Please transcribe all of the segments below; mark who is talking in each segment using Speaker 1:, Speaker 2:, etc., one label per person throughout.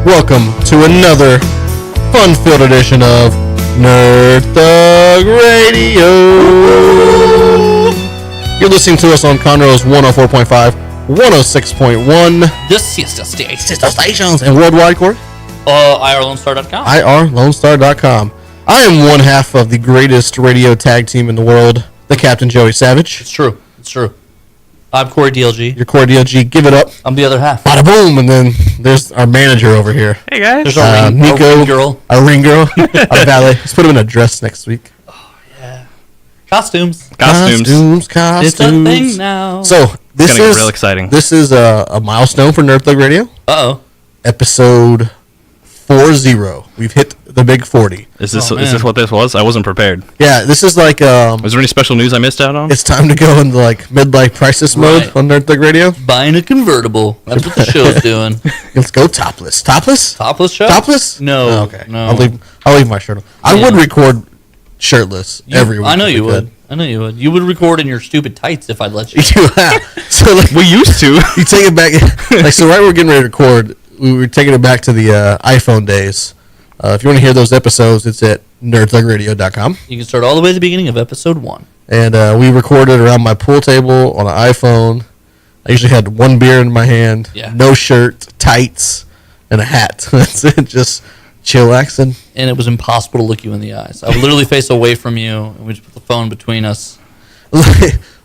Speaker 1: Welcome to another fun-filled edition of Nerd Thug Radio. You're listening to us on Conroe's 104.5, 106.1,
Speaker 2: the Siesta Station.
Speaker 1: sister stations, and worldwide, Corey.
Speaker 2: IRLoneStar.com.
Speaker 1: IRLoneStar.com. I am one half of the greatest radio tag team in the world, the Captain Joey Savage.
Speaker 2: It's true. It's true. I'm Corey DLG.
Speaker 1: Your Corey DLG, give it up.
Speaker 2: I'm the other half.
Speaker 1: Bada boom, and then there's our manager over here.
Speaker 3: Hey guys.
Speaker 2: There's our ring girl.
Speaker 1: Our ring girl, our valet. Let's put him in a dress next week.
Speaker 2: Oh, yeah. Costumes.
Speaker 1: Costumes.
Speaker 2: It's a thing now.
Speaker 1: So, this
Speaker 3: It's gonna
Speaker 1: is
Speaker 3: get real exciting.
Speaker 1: This is a milestone for Nerd Thug Radio.
Speaker 2: Uh-oh.
Speaker 1: Episode 40. We've hit the big 40.
Speaker 3: Is this what this was? I wasn't prepared.
Speaker 1: Yeah, this is like
Speaker 3: Was there any special news I missed out on?
Speaker 1: it's time to go into like midlife crisis mode
Speaker 2: Right.
Speaker 1: on Nerd Thug Radio.
Speaker 2: Buying a convertible. That's what the show's doing.
Speaker 1: Let's go topless. Topless?
Speaker 2: Topless show?
Speaker 1: Topless?
Speaker 2: No.
Speaker 1: Oh, okay.
Speaker 2: No.
Speaker 1: I'll leave my shirt on. I would record shirtless every week.
Speaker 2: I know
Speaker 1: if
Speaker 2: you
Speaker 1: we
Speaker 2: would.
Speaker 1: could.
Speaker 2: I know you would. You would record in your stupid tights if I'd let you.
Speaker 1: So like
Speaker 3: We used to.
Speaker 1: you take it back like so right when we're getting ready to record, we were taking it back to the iPhone days. If you want to hear those episodes, it's at nerdthugradio.com.
Speaker 2: You can start all the way at the beginning of episode 1.
Speaker 1: And we recorded around my pool table on an iPhone. I usually had one beer in my hand, no shirt, tights, and a hat. That's it, just chillaxing.
Speaker 2: And it was impossible to look you in the eyes. I would literally face away from you, and we'd put the phone between us.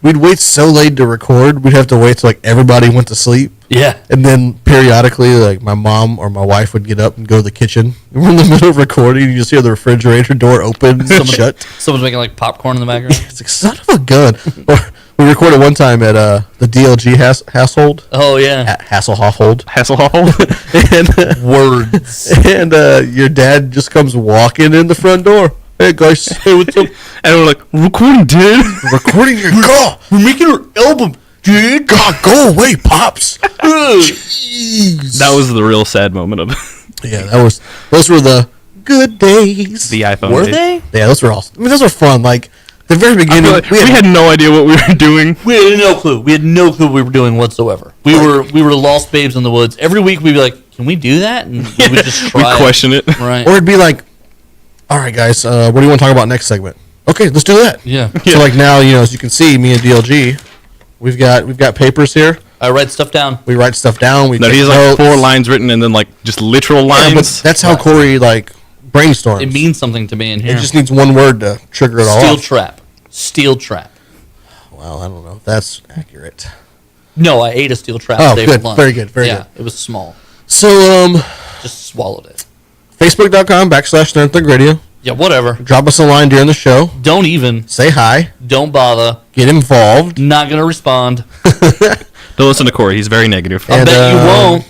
Speaker 1: We'd wait so late to record, we'd have to wait till like everybody went to sleep.
Speaker 2: Yeah.
Speaker 1: And then periodically, like my mom or my wife would get up and go to the kitchen. We're in the middle of recording, you just hear the refrigerator door open and shut.
Speaker 2: Someone's making like popcorn in the background.
Speaker 1: It's like, son of a gun. Or we recorded one time at the DLG household.
Speaker 2: Oh, yeah.
Speaker 1: Hasselhoff.
Speaker 3: Hasselhoff.
Speaker 1: And
Speaker 2: Words.
Speaker 1: and your dad just comes walking in the front door. Hey guys, hey, what's up?
Speaker 3: And we're like, recording, dude.
Speaker 1: Recording your car.
Speaker 2: We're making our album, dude.
Speaker 1: God, go away, pops. Jeez.
Speaker 3: That was the real sad moment of
Speaker 1: Yeah, those were the good days.
Speaker 3: the iPhone.
Speaker 2: Were
Speaker 3: days.
Speaker 2: they?
Speaker 1: Yeah, those were awesome. I mean, those were fun. Like the very
Speaker 3: I
Speaker 1: beginning,
Speaker 3: feel like we had no idea what we were doing.
Speaker 2: We had no clue. We had no clue what we were doing whatsoever. We were lost babes in the woods. Every week we'd be like, can we do that? And we would just try.
Speaker 3: We question it.
Speaker 2: Right.
Speaker 1: or it'd be like, all right, guys, what do you want to talk about next segment? Okay, let's do that.
Speaker 2: Yeah.
Speaker 1: So like now, as you can see, me and DLG, we've got papers here.
Speaker 2: I write stuff down.
Speaker 1: We write stuff down. We
Speaker 3: No,
Speaker 1: take
Speaker 3: he's like
Speaker 1: notes.
Speaker 3: 4 lines written and then like just literal
Speaker 1: Yeah, but
Speaker 3: lines.
Speaker 1: that's how Corey like brainstorms.
Speaker 2: It means something to me in here.
Speaker 1: It just needs one word to trigger it all
Speaker 2: Steel
Speaker 1: off.
Speaker 2: trap. Steel trap.
Speaker 1: Well, I don't know if that's accurate.
Speaker 2: No, I ate a steel trap
Speaker 1: Oh,
Speaker 2: today
Speaker 1: good.
Speaker 2: for lunch.
Speaker 1: Very good. Very
Speaker 2: yeah,
Speaker 1: good.
Speaker 2: it was small.
Speaker 1: So,
Speaker 2: Just swallowed it.
Speaker 1: Facebook.com/Nerd Thug Radio.
Speaker 2: Yeah, whatever.
Speaker 1: Drop us a line during the show.
Speaker 2: Don't even.
Speaker 1: Say hi.
Speaker 2: Don't bother.
Speaker 1: Get involved.
Speaker 2: Not gonna respond.
Speaker 3: Don't listen to Corey. He's very negative.
Speaker 2: I
Speaker 1: And,
Speaker 2: bet you won't.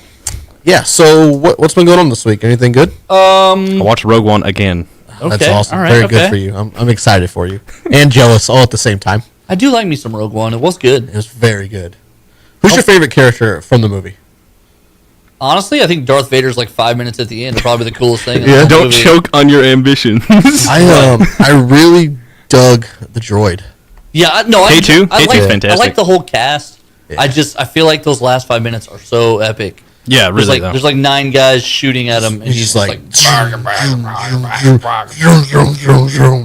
Speaker 1: Yeah, so what's been going on this week? Anything good?
Speaker 3: I watched Rogue One again.
Speaker 2: Okay.
Speaker 1: That's awesome.
Speaker 2: All right,
Speaker 1: Very
Speaker 2: okay.
Speaker 1: good for you. I'm excited for you. And jealous all at the same time.
Speaker 2: I do like me some Rogue One. It was good.
Speaker 1: It was very good. Who's your favorite character from the movie?
Speaker 2: Honestly, I think Darth Vader's like 5 minutes at the end. Probably the coolest thing. In
Speaker 1: Yeah,
Speaker 2: the whole
Speaker 3: Don't
Speaker 2: movie.
Speaker 3: choke on your ambitions.
Speaker 1: I really dug the droid.
Speaker 2: Yeah, no, I
Speaker 3: K2?
Speaker 2: I
Speaker 3: K2's
Speaker 2: like,
Speaker 3: fantastic.
Speaker 2: I like the whole cast.
Speaker 1: Yeah.
Speaker 2: I feel like those last 5 minutes are so epic.
Speaker 3: Yeah, really.
Speaker 2: There's like 9 guys shooting at him, and he's
Speaker 1: just
Speaker 2: just
Speaker 1: like
Speaker 2: like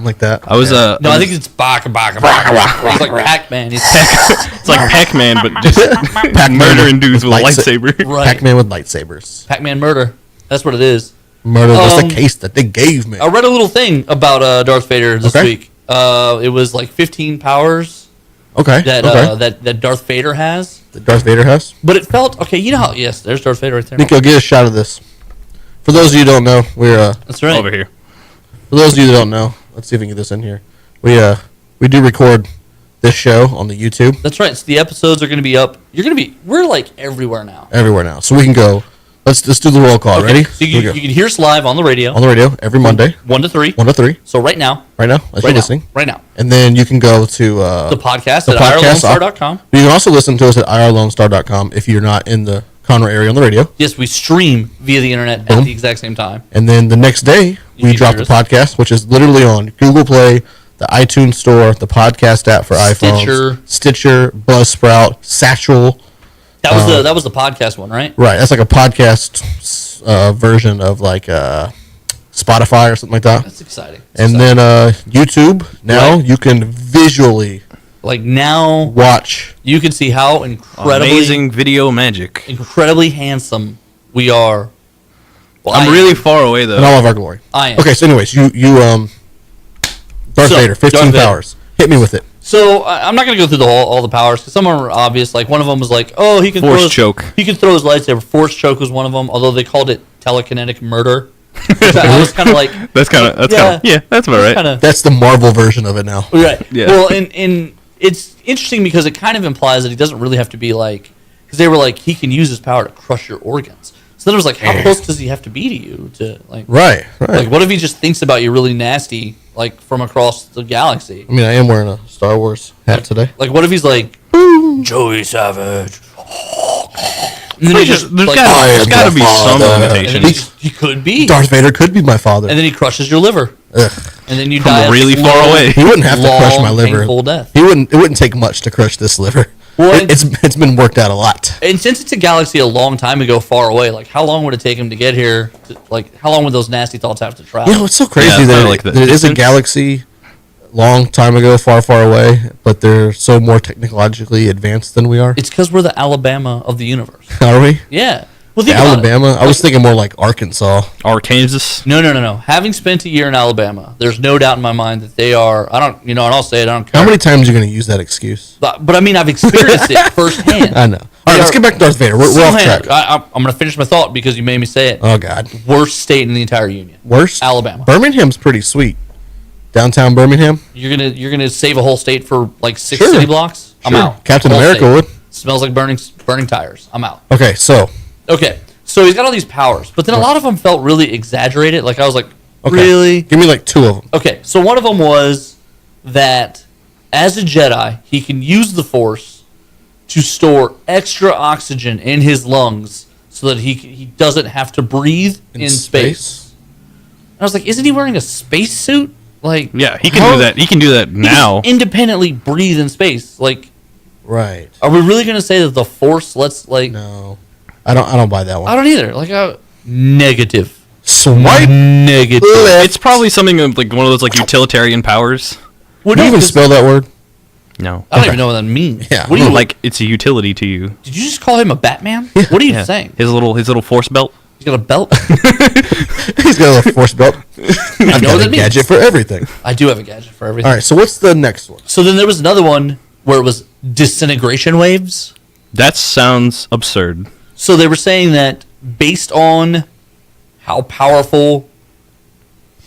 Speaker 1: like that.
Speaker 3: I was
Speaker 2: no, I think it's Baka. It's like Pac-Man.
Speaker 3: It's like Pac-Man, but just murdering dudes with a lightsaber.
Speaker 2: Right.
Speaker 1: Pac-Man with lightsabers.
Speaker 2: Pac-Man murder. That's what it is.
Speaker 1: Murder was the
Speaker 2: Um,
Speaker 1: case that they gave me.
Speaker 2: I read a little thing about Darth Vader this
Speaker 1: Okay.
Speaker 2: week. It was like 15 powers
Speaker 1: Okay.
Speaker 2: that Darth Vader has,
Speaker 1: The Darth Vader house.
Speaker 2: but it felt okay. You know how? Yes, there's Darth Vader right there.
Speaker 1: Nico, get a shot of this. For those of you who don't know, we're
Speaker 2: That's right.
Speaker 3: Over here.
Speaker 1: for those of you that don't know, let's see if we can get this in here. We do record this show on the YouTube
Speaker 2: That's right. So the episodes are going to be up. We're like everywhere now.
Speaker 1: everywhere now, so we can go. Let's do the roll call.
Speaker 2: Okay,
Speaker 1: Ready?
Speaker 2: So
Speaker 1: Here we
Speaker 2: you
Speaker 1: go.
Speaker 2: can hear us live on the radio.
Speaker 1: On the radio every Monday,
Speaker 2: 1 to 3.
Speaker 1: 1 to 3,
Speaker 2: So right now.
Speaker 1: right now, as you're listening.
Speaker 2: Right now.
Speaker 1: And then you can go to
Speaker 2: The podcast
Speaker 1: the
Speaker 2: at
Speaker 1: podcast
Speaker 2: IRLoneStar.com.
Speaker 1: You can also listen to us at IRLoneStar.com if you're not in the Conroe area on the radio.
Speaker 2: Yes, we stream via the internet
Speaker 1: Boom.
Speaker 2: at the exact same time.
Speaker 1: And then the next day,
Speaker 2: You
Speaker 1: we
Speaker 2: can
Speaker 1: drop
Speaker 2: hear
Speaker 1: the
Speaker 2: us.
Speaker 1: podcast, which is literally on Google Play, the iTunes Store, the podcast app for iPhones, Stitcher, Buzzsprout, Satchel.
Speaker 2: That was the podcast one, right?
Speaker 1: Right, that's like a podcast version of like Spotify or something like that.
Speaker 2: That's exciting.
Speaker 1: And then YouTube. Now you can visually
Speaker 2: now
Speaker 1: watch.
Speaker 2: You can see how
Speaker 3: amazing video magic,
Speaker 2: incredibly handsome we are.
Speaker 3: Well, I'm really far away though.
Speaker 1: In all of our glory.
Speaker 2: I am.
Speaker 1: Okay, so anyways, you Darth Vader, 15 powers. Hit me with it.
Speaker 2: So I'm not going to go through all the powers because some of them are obvious. Like one of them was like, oh, he can
Speaker 3: force choke.
Speaker 2: He can throw his lightsaber. Force choke was one of them. Although they called it telekinetic murder. I was kind of like,
Speaker 3: that's about right.
Speaker 1: That's the Marvel version of it now.
Speaker 2: Right.
Speaker 3: Yeah.
Speaker 2: Well, and it's interesting because it kind of implies that he doesn't really have to be like, because they were like, he can use his power to crush your organs. So then it was like, how close does he have to be to you to like?
Speaker 1: Right.
Speaker 2: Like, what if he just thinks about you really nasty, like from across the galaxy?
Speaker 1: I mean, I am wearing a Star Wars hat today.
Speaker 2: Like, what if he's like, boom, Joey Savage? And then
Speaker 3: there's got to be some limitation.
Speaker 2: He could be.
Speaker 1: Darth Vader could be my father.
Speaker 2: And then he crushes your liver.
Speaker 1: Ugh.
Speaker 2: And then you die
Speaker 3: really far away.
Speaker 1: He wouldn't have to crush my liver.
Speaker 2: Painful death.
Speaker 1: It wouldn't take much to crush this liver. Well, it's been worked out a lot.
Speaker 2: And since it's a galaxy a long time ago, far away, like how long would it take him to get here? Like how long would those nasty thoughts have to travel?
Speaker 1: You know, it's so crazy that it is a galaxy long time ago, far, far away, but they're so more technologically advanced than we are.
Speaker 2: It's because we're the Alabama of the universe.
Speaker 1: Are we?
Speaker 2: Yeah. Well,
Speaker 1: Alabama? I was thinking more like Arkansas.
Speaker 3: Arkansas?
Speaker 2: No. Having spent a year in Alabama, there's no doubt in my mind that they are, and I'll say it, I don't care.
Speaker 1: How many times are you going to use that excuse?
Speaker 2: But I mean, I've experienced it firsthand.
Speaker 1: I know. All right, let's get back to Darth Vader. We're off track.
Speaker 2: I'm going to finish my thought because you made me say it.
Speaker 1: Oh, God.
Speaker 2: Worst state in the entire union.
Speaker 1: Worst?
Speaker 2: Alabama.
Speaker 1: Birmingham's pretty sweet. Downtown Birmingham?
Speaker 2: You're gonna save a whole state for like 6 city blocks? I'm out.
Speaker 1: Captain America would.
Speaker 2: Smells like burning tires. I'm out.
Speaker 1: Okay, so
Speaker 2: he's got all these powers, but then a lot of them felt really exaggerated. Like I was like,
Speaker 1: okay.
Speaker 2: Really?
Speaker 1: Give me like 2 of them.
Speaker 2: Okay, so one of them was that as a Jedi, he can use the Force to store extra oxygen in his lungs so that he doesn't have to breathe in space. And I was like, isn't he wearing a spacesuit? Like,
Speaker 3: yeah, he can do that. He can do that now.
Speaker 2: He independently breathe in space. Like,
Speaker 1: right?
Speaker 2: Are we really going to say that the Force lets like?
Speaker 1: No, I don't buy that one.
Speaker 2: I don't either. Like, negative.
Speaker 1: Swipe
Speaker 2: negative.
Speaker 3: It's probably something like one of those like utilitarian powers.
Speaker 1: Would you even spell that word?
Speaker 3: No,
Speaker 2: I don't even know what that means.
Speaker 1: Yeah,
Speaker 2: what do you
Speaker 3: like? It's a utility to you.
Speaker 2: Did you just call him a Batman? Yeah. What are you saying?
Speaker 3: His little force belt.
Speaker 2: He's got a belt.
Speaker 1: He's got a little force belt. I've got a gadget for everything.
Speaker 2: I do have a gadget for everything.
Speaker 1: All right, so what's the next one?
Speaker 2: So then there was another one where it was disintegration waves.
Speaker 3: That sounds absurd.
Speaker 2: So they were saying that based on how powerful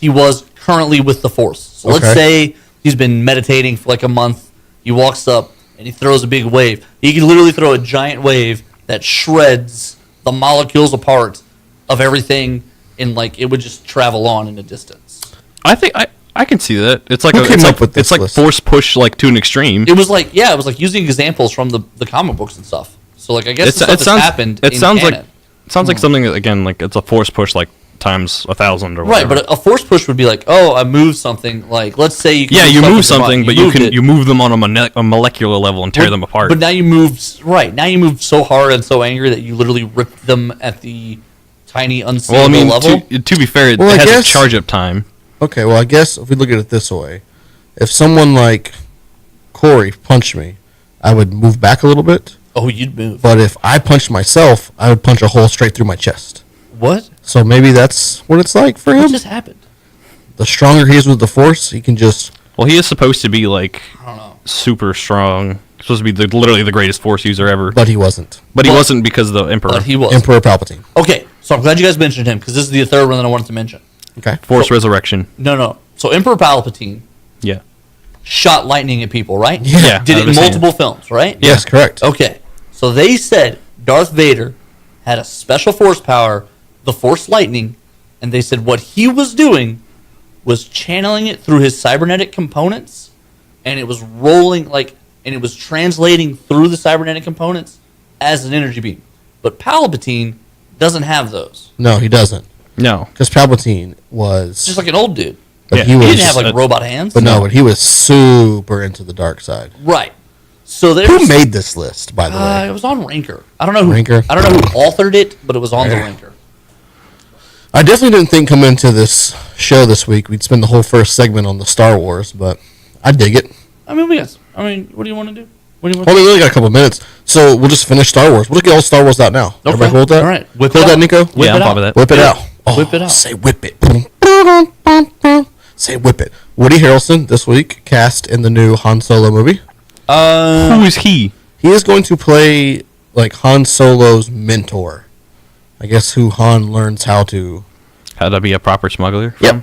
Speaker 2: he was currently with the Force. So let's say he's been meditating for like a month. He walks up and he throws a big wave. He can literally throw a giant wave that shreds the molecules apart of everything, and like it would just travel on in a distance.
Speaker 3: I think I can see that. It's like it's like force push like to an extreme.
Speaker 2: It was like using examples from the comic books and stuff. So like I guess it sounds happened.
Speaker 3: It sounds like something that, again, like it's a force push like times 1,000 or whatever.
Speaker 2: Right, but a force push would be like, oh, I moved something. Like let's say you
Speaker 3: move something, but you move them on a molecular level and tear them apart.
Speaker 2: But now you moved so hard and so angry that you literally ripped them at the tiny unseeable level.
Speaker 3: To be fair, it has a charge up time.
Speaker 1: Okay, well I guess if we look at it this way, if someone like Corey punched me, I would move back a little bit.
Speaker 2: Oh, you'd move.
Speaker 1: But if I punched myself, I would punch a hole straight through my chest.
Speaker 2: What?
Speaker 1: So maybe that's what it's like for him.
Speaker 2: What just happened?
Speaker 1: The stronger he is with the Force, he can just...
Speaker 3: Well, he is supposed to be, like,
Speaker 2: I don't know,
Speaker 3: super strong. He's supposed to be literally the greatest Force user ever.
Speaker 1: But he wasn't.
Speaker 3: But he wasn't because of the Emperor.
Speaker 2: But he was.
Speaker 1: Emperor Palpatine.
Speaker 2: Okay, so I'm glad you guys mentioned him, because this is the third one that I wanted to mention.
Speaker 1: Okay.
Speaker 3: Force Resurrection.
Speaker 2: No. So Emperor Palpatine shot lightning at people, right?
Speaker 1: Yeah.
Speaker 2: Did it in multiple films, right?
Speaker 1: Yes, correct.
Speaker 2: Okay. So they said Darth Vader had a special Force power, the Force Lightning, and they said what he was doing was channeling it through his cybernetic components, and it was and it was translating through the cybernetic components as an energy beam. But Palpatine doesn't have those.
Speaker 1: No, he doesn't.
Speaker 3: No.
Speaker 1: Because Palpatine was...
Speaker 2: just like an old dude.
Speaker 1: But
Speaker 2: he didn't have like robot hands.
Speaker 1: But but he was super into the dark side.
Speaker 2: Right. So
Speaker 1: who made this list, by the way?
Speaker 2: It was on Ranker. I don't know who
Speaker 1: Ranker?
Speaker 2: I don't know who authored it, but it was on the Ranker.
Speaker 1: I definitely didn't think coming into this show this week we'd spend the whole first segment on the Star Wars, but I dig it.
Speaker 2: I mean, what do you want to do?
Speaker 1: We only got a couple minutes, so we'll just finish Star Wars. We'll get all Star Wars out now.
Speaker 2: Okay.
Speaker 1: Everybody hold that?
Speaker 2: All right.
Speaker 1: Hold that, Nico?
Speaker 3: Yeah, I'm fine with that.
Speaker 1: Whip it out. Oh,
Speaker 2: whip it out.
Speaker 1: Say whip it. Say whip it. Woody Harrelson this week cast in the new Han Solo movie.
Speaker 3: Who is he?
Speaker 1: He is going to play like Han Solo's mentor. I guess who Han learns how to
Speaker 3: be a proper smuggler.
Speaker 1: Yep.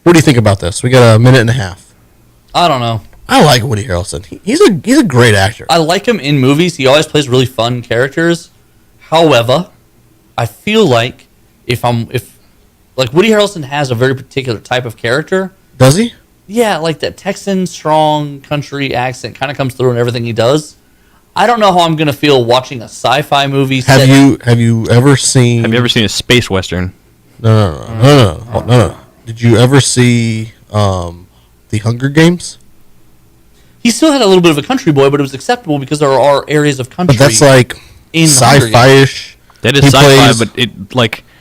Speaker 1: What do you think about this? We got a minute and a half.
Speaker 2: I don't know.
Speaker 1: I like Woody Harrelson. He's a great actor.
Speaker 2: I like him in movies. He always plays really fun characters. However, I feel like if Woody Harrelson has a very particular type of character.
Speaker 1: Does he?
Speaker 2: Yeah, like that Texan strong country accent kind of comes through in everything he does. I don't know how I'm gonna feel watching a sci-fi movie.
Speaker 1: Have you ever seen
Speaker 3: a space western?
Speaker 1: No. Did you ever see The Hunger Games?
Speaker 2: He still had a little bit of a country boy, but it was acceptable because there are areas of country.
Speaker 1: But that's like sci-fi-ish.
Speaker 3: That is sci-fi, but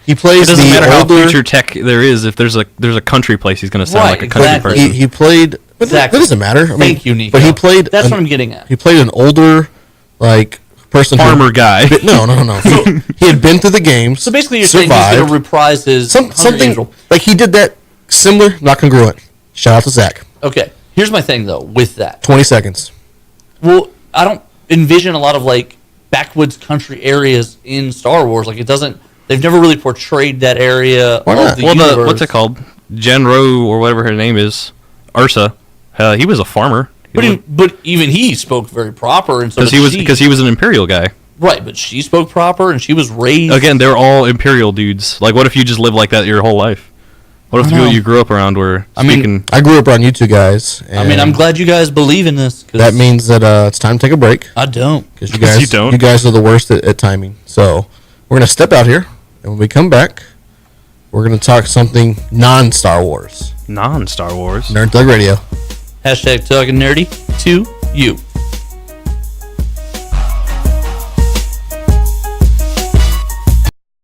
Speaker 1: he plays.
Speaker 3: It doesn't matter how future tech there is. If there's a country place, he's going to sound like a country person.
Speaker 1: He played. But that doesn't matter.
Speaker 2: Thank you, Nico.
Speaker 1: But he played.
Speaker 2: That's what I'm getting at.
Speaker 1: He played an older, person.
Speaker 3: Farmer guy.
Speaker 1: No. He had been through the games.
Speaker 2: So basically, you're saying he's going to reprise his
Speaker 1: something like he did that similar, not congruent. Shout out to Zach.
Speaker 2: Okay, here's my thing though. With that,
Speaker 1: 20 seconds.
Speaker 2: Well, I don't envision a lot of backwoods country areas in Star Wars. It doesn't. They've never really portrayed that area.
Speaker 1: Why not?
Speaker 2: Of the universe.
Speaker 3: What's it called? Jen-Ro or whatever her name is, Ursa. He was a farmer.
Speaker 2: But even he spoke very proper, and so
Speaker 3: because he was an Imperial guy.
Speaker 2: Right, but she spoke proper, and she was raised.
Speaker 3: Again, they're all Imperial dudes. What if you just live like that your whole life? What if the people you grew up around were speaking?
Speaker 1: I grew up around you two guys.
Speaker 2: I'm glad you guys believe in this.
Speaker 1: That means that it's time to take a break.
Speaker 2: I don't.
Speaker 1: Because you guys are the worst at timing. So we're going to step out here, and when we come back, we're going to talk something non-Star Wars.
Speaker 3: Non-Star Wars?
Speaker 1: Nerd Thug Radio.
Speaker 2: # talking nerdy to you.